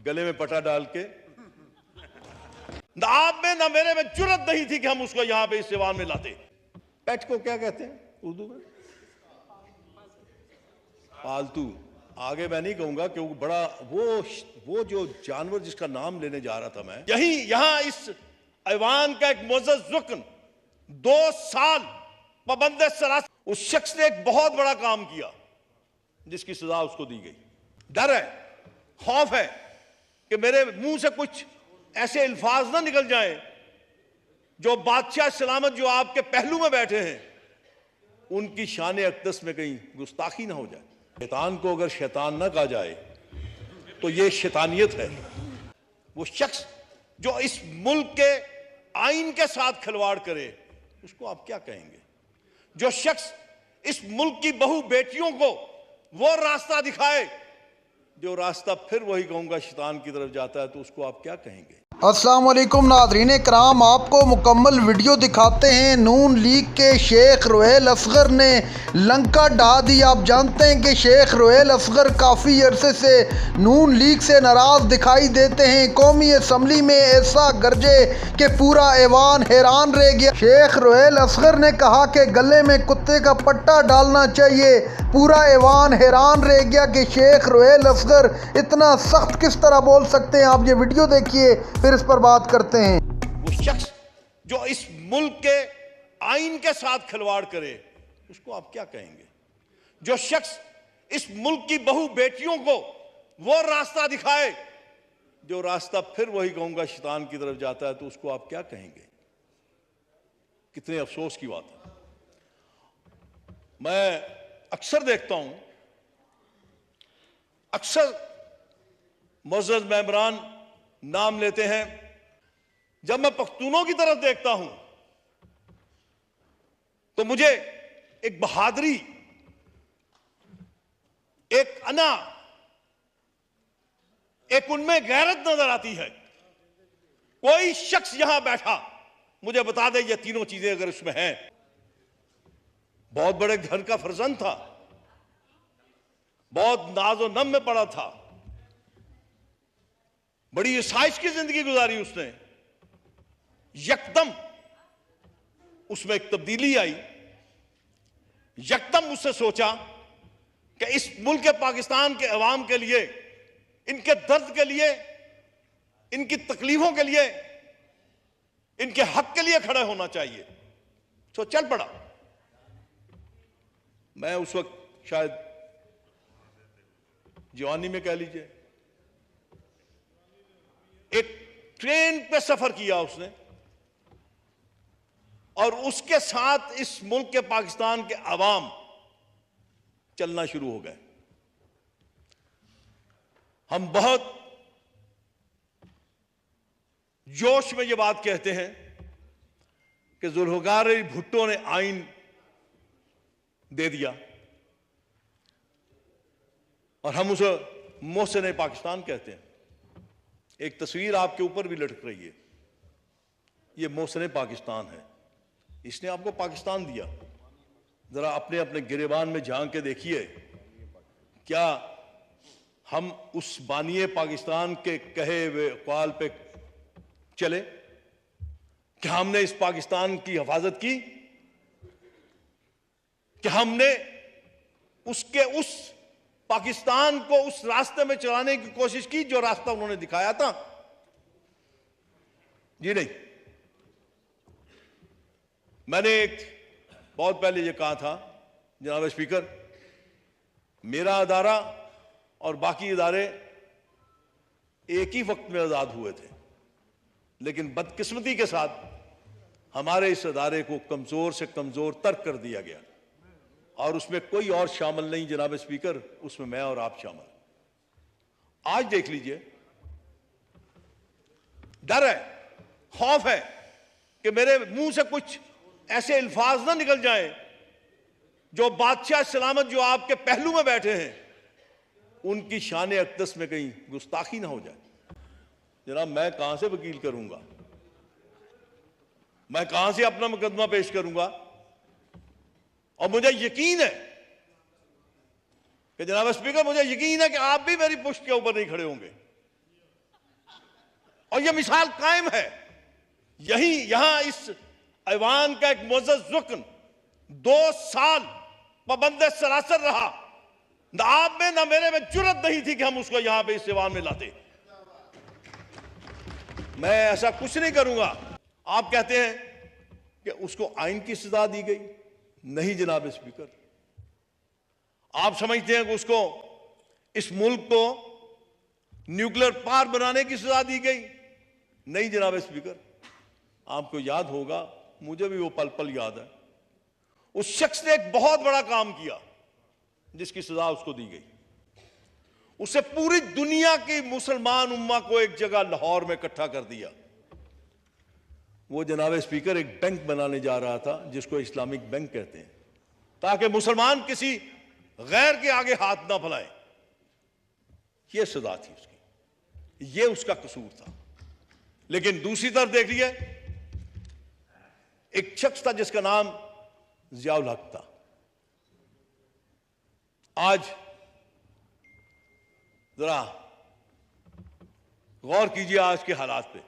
गले में पटा डाल के। ना आप में ना मेरे में जुर्रत नहीं थी कि हम उसको यहां पे इस ऐवान में लाते। पेट को क्या कहते हैं उर्दू में? पालतू। आगे मैं नहीं कहूंगा क्योंकि बड़ा वो जो जानवर जिसका नाम लेने जा रहा था मैं, यहां इस ऐवान का एक मुअज़्ज़ज़ रुकन 2 साल पाबंद सरासर, उस शख्स ने एक बहुत बड़ा काम किया जिसकी सजा उसको दी गई। डर है, खौफ है कि मेरे मुंह से कुछ ऐसे अल्फाज ना निकल जाएं जो बादशाह सलामत जो आपके पहलू में बैठे हैं उनकी शान अक़दस में कहीं गुस्ताखी ना हो जाए। शैतान को अगर शैतान ना कहा जाए तो ये शैतानियत है। वो शख्स जो इस मुल्क के आइन के साथ खिलवाड़ करे उसको आप क्या कहेंगे? जो शख्स इस मुल्क की बहू बेटियों को वो रास्ता दिखाए जो रास्ता फिर वही कहूंगा शैतान की तरफ जाता है, तो उसको आप क्या कहेंगे? अस्सलाम वालेकुम नाज़रीन कराम, आपको मुकम्मल वीडियो दिखाते हैं। नून लीग के शेख रुहेल असगर ने लंका ढा दी। आप जानते हैं कि शेख रुहेल असगर काफ़ी अरसे से नून लीग से नाराज़ दिखाई देते हैं। कौमी असम्बली में ऐसा गरजे कि पूरा ऐवान हैरान रह गया। शेख रुहेल असगर ने कहा कि गले में कुत्ते का पट्टा डालना चाहिए। पूरा ऐवान हैरान रह गया कि शेख रुहेल असगर इतना सख्त किस तरह बोल सकते हैं। आप ये वीडियो देखिए, फिर इस पर बात करते हैं। वो शख्स जो इस मुल्क के आइन के साथ खिलवाड़ करे उसको आप क्या कहेंगे? जो शख्स इस मुल्क की बहू बेटियों को वो रास्ता दिखाए जो रास्ता फिर वही कहूंगा शैतान की तरफ जाता है, तो उसको आप क्या कहेंगे? कितने अफसोस की बात है। मैं अक्सर देखता हूं, अक्सर मुअज़्ज़ज़ मेंबरान नाम लेते हैं। जब मैं पख्तूनों की तरफ देखता हूं तो मुझे एक बहादुरी, एक अना, एक उनमें गैरत नजर आती है। कोई शख्स यहां बैठा मुझे बता दे ये तीनों चीजें अगर उसमें हैं। बहुत बड़े घर का फर्जंद था, बहुत नाजो नम में पड़ा था, बड़ी आसाइश की जिंदगी गुजारी उसने। यकदम उसमें एक तब्दीली आई। यकदम उससे सोचा कि इस मुल्क के पाकिस्तान के अवाम के लिए, इनके दर्द के लिए, इनकी तकलीफों के लिए, इनके हक के लिए खड़े होना चाहिए। तो चल पड़ा। मैं उस वक्त शायद जवानी में कह लीजिए, एक ट्रेन पे सफर किया उसने और उसके साथ इस मुल्क के पाकिस्तान के अवाम चलना शुरू हो गए। हम बहुत जोश में ये बात कहते हैं कि जुल्फ़िकार भुट्टो ने आइन दे दिया और हम उसे मोहसिन पाकिस्तान कहते हैं। एक तस्वीर आपके ऊपर भी लटक रही है, ये मोहसिन पाकिस्तान है। इसने आपको पाकिस्तान दिया। जरा अपने अपने गिरेबान में झांक के देखिए, क्या हम उस बानिए पाकिस्तान के कहे हुए क़ौल पे चले? क्या हमने इस पाकिस्तान की हिफाजत की? क्या हमने उसके उस पाकिस्तान को उस रास्ते में चलाने की कोशिश की जो रास्ता उन्होंने दिखाया था? जी नहीं। मैंने एक बहुत पहले ये कहा था, जनाब स्पीकर, मेरा अदारा और बाकी इदारे एक ही वक्त में आजाद हुए थे, लेकिन बदकिस्मती के साथ हमारे इस अदारे को कमजोर से कमजोर तर कर दिया गया और उसमें कोई और शामिल नहीं जनाब स्पीकर, उसमें मैं और आप शामिल। आज देख लीजिए, डर है, खौफ है कि मेरे मुंह से कुछ ऐसे अल्फाज ना निकल जाएं जो बादशाह सलामत जो आपके पहलू में बैठे हैं उनकी शान अक़दस में कहीं गुस्ताखी ना हो जाए। जनाब, मैं कहां से वकील करूंगा? मैं कहां से अपना मुकदमा पेश करूंगा? और मुझे यकीन है कि जनाब स्पीकर, मुझे यकीन है कि आप भी मेरी पुश्त के ऊपर नहीं खड़े होंगे। और यह मिसाल कायम है। यहां इस ऐवान का एक मुअज़्ज़ज़ रुकन 2 साल पाबंद सरासर रहा। न आप में न मेरे में जुर्रत नहीं थी कि हम उसको यहां पे इस ऐवान में लाते। मैं ऐसा कुछ नहीं करूंगा। आप कहते हैं कि उसको आइन की सजा दी गई। नहीं जनाब स्पीकर, आप समझते हैं कि उसको, इस मुल्क को न्यूक्लियर पावर बनाने की सजा दी गई। नहीं जनाब स्पीकर, आपको याद होगा, मुझे भी वो पल पल याद है, उस शख्स ने एक बहुत बड़ा काम किया जिसकी सजा उसको दी गई। उसे पूरी दुनिया की मुसलमान उम्मा को एक जगह लाहौर में इकट्ठा कर दिया। वो जनाब स्पीकर एक बैंक बनाने जा रहा था जिसको इस्लामिक बैंक कहते हैं, ताकि मुसलमान किसी गैर के आगे हाथ ना फैलाएं। यह सजा थी उसकी, यह उसका कसूर था। लेकिन दूसरी तरफ देख लीजिए, एक शख्स था जिसका नाम ज़ियाउल हक था। आज जरा गौर कीजिए आज के हालात पे।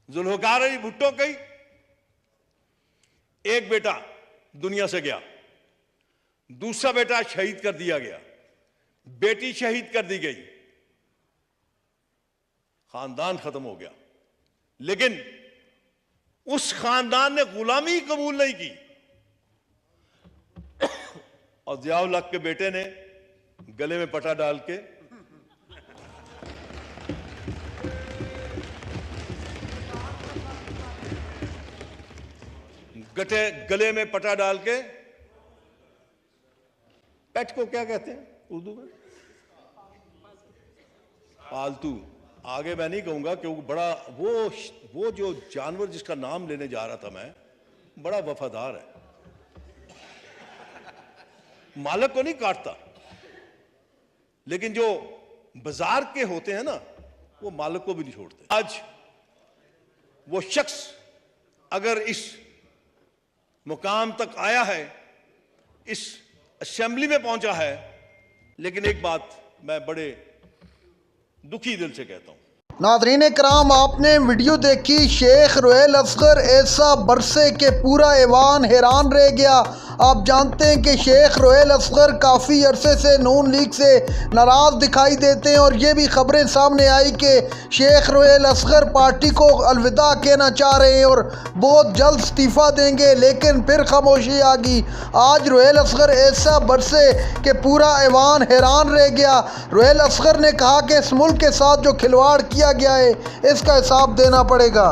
जुल्फ़िकार अली भुट्टो की एक बेटा दुनिया से गया, दूसरा बेटा शहीद कर दिया गया, बेटी शहीद कर दी गई, खानदान खत्म हो गया। लेकिन उस खानदान ने गुलामी कबूल नहीं की और ज़ियाउल हक के बेटे ने गले में पटा डाल के गले में पटा डाल के, पेट को क्या कहते हैं उर्दू में? पालतू। आगे मैं नहीं कहूंगा क्योंकि बड़ा वो जो जानवर जिसका नाम लेने जा रहा था मैं, बड़ा वफादार है, मालिक को नहीं काटता। लेकिन जो बाजार के होते हैं ना, वो मालिक को भी नहीं छोड़ते। आज वो शख्स अगर इस मुकाम तक आया है, इस असेंबली में पहुंचा है, लेकिन एक बात मैं बड़े दुखी दिल से कहता हूं। नाज़रीन कराम, आपने वीडियो देखी, शेख रुहेल असगर ऐसा बरसे के पूरा ऐवान हैरान रह गया। आप जानते हैं कि शेख रुहेल असगर काफ़ी अरसे से नून लीग से नाराज़ दिखाई देते हैं और ये भी खबरें सामने आई कि शेख रुहेल असगर पार्टी को अलविदा कहना चाह रहे हैं और बहुत जल्द इस्तीफ़ा देंगे, लेकिन फिर खामोशी आ गई। आज रुहेल असगर ऐसा बरसे कि पूरा ऐवान हैरान रह गया। रुहेल असगर ने कहा कि इस मुल्क के साथ जो खिलवाड़ किया गया है इसका हिसाब देना पड़ेगा।